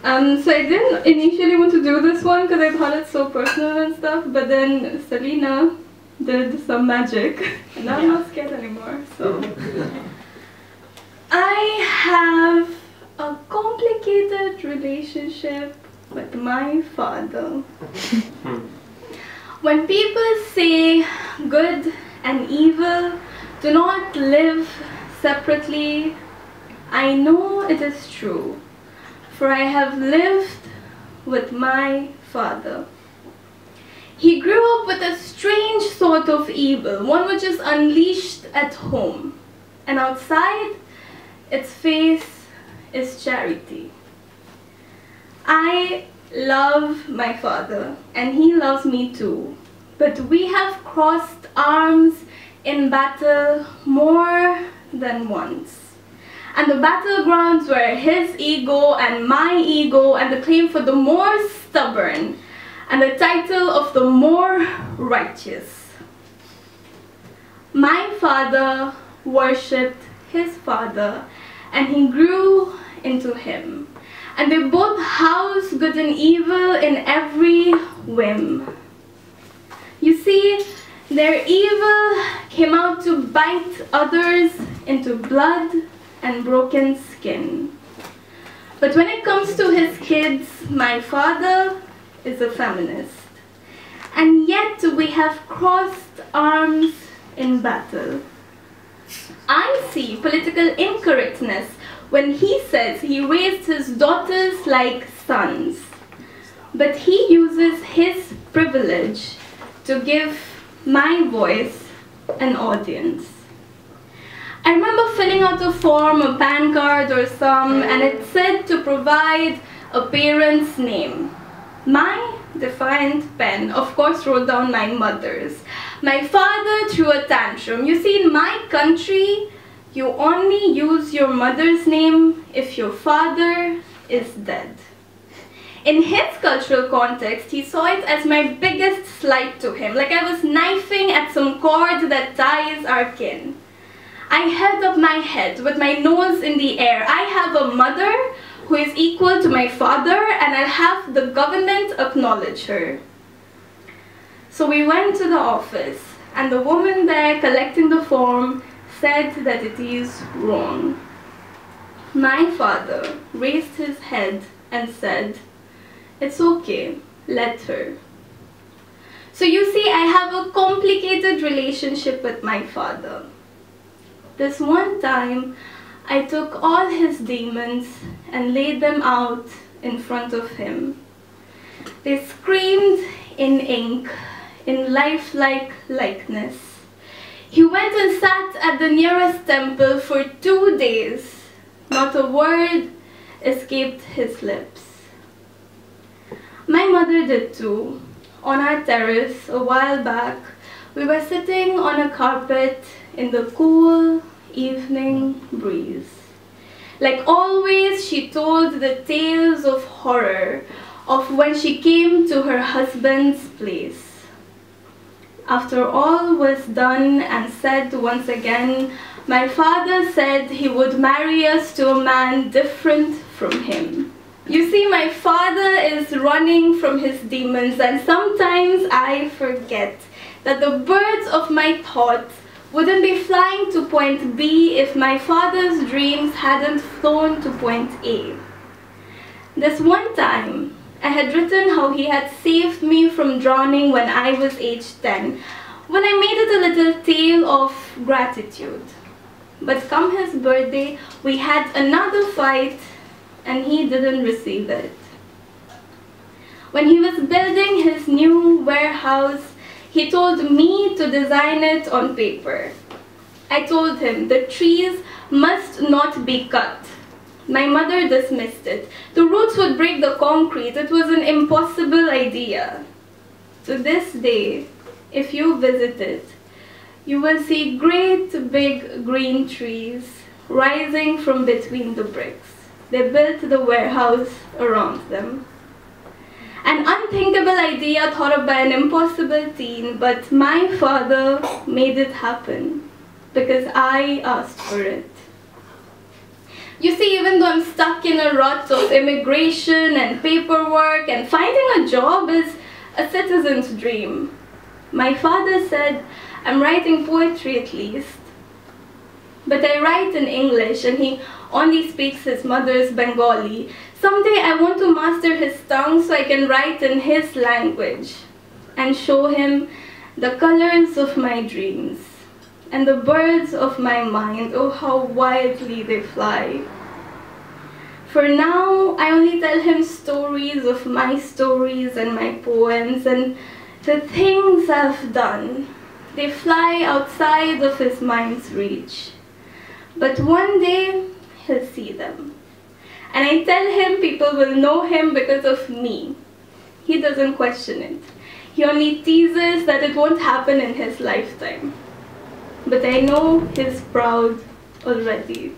So I didn't initially want to do this one because I thought it's so personal and stuff, but then Selena did some magic and now I'm not scared anymore. So I have a complicated relationship with my father. When people say good and evil do not live separately, I know it is true, for I have lived with my father. He grew up with a strange sort of evil, one which is unleashed at home, and outside its face is charity. I love my father, and he loves me too, but we have crossed arms in battle more than once. And the battlegrounds were his ego and my ego, and the claim for the more stubborn and the title of the more righteous. My father worshipped his father, and he grew into him. And they both house good and evil in every whim. You see, their evil came out to bite others into blood and broken skin. But when it comes to his kids, my father is a feminist. And yet we have crossed arms in battle. I see political incorrectness when he says he raised his daughters like sons. But he uses his privilege to give my voice an audience. I remember filling out a form, a PAN card or some, and it said to provide a parent's name. My defiant pen, of course, wrote down my mother's. My father threw a tantrum. You see, in my country, you only use your mother's name if your father is dead. In his cultural context, he saw it as my biggest slight to him, like I was knifing at some cord that ties our kin. I held up my head with my nose in the air. I have a mother who is equal to my father, and I'll have the government acknowledge her. So we went to the office, and the woman there collecting the form said that it is wrong. My father raised his head and said, "It's okay, let her." So you see, I have a complicated relationship with my father. This one time, I took all his demons and laid them out in front of him. They screamed in ink, in lifelike likeness. He went and sat at the nearest temple for 2 days. Not a word escaped his lips. My mother did too. On our terrace a while back, we were sitting on a carpet in the cool evening breeze. Like always, she told the tales of horror of when she came to her husband's place. After all was done and said once again, my father said he would marry us to a man different from him. You see, my father is running from his demons, and sometimes I forget that the birds of my thoughts wouldn't be flying to point B if my father's dreams hadn't flown to point A. This one time, I had written how he had saved me from drowning when I was age 10, when I made it a little tale of gratitude. But come his birthday, we had another fight, and he didn't receive it. When he was building his new warehouse, he told me to design it on paper. I told him the trees must not be cut. My mother dismissed it. The roots would break the concrete. It was an impossible idea. To this day, if you visit it, you will see great big green trees rising from between the bricks. They built the warehouse around them. An unthinkable idea thought of by an impossible teen, but my father made it happen because I asked for it. You see, even though I'm stuck in a rut of immigration and paperwork, and finding a job is a citizen's dream, my father said, I'm writing poetry at least. But I write in English, and he only speaks his mother's Bengali. Someday I want to master his tongue so I can write in his language and show him the colors of my dreams and the birds of my mind. Oh, how wildly they fly. For now, I only tell him stories of my stories and my poems and the things I've done. They fly outside of his mind's reach. But one day, he'll see them. And I tell him people will know him because of me. He doesn't question it. He only teases that it won't happen in his lifetime. But I know he's proud already.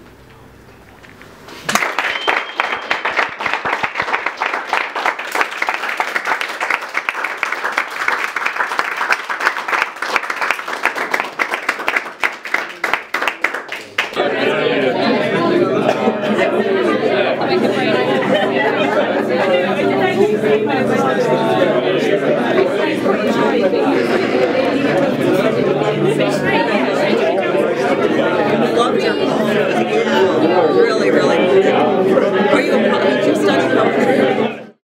Thank you.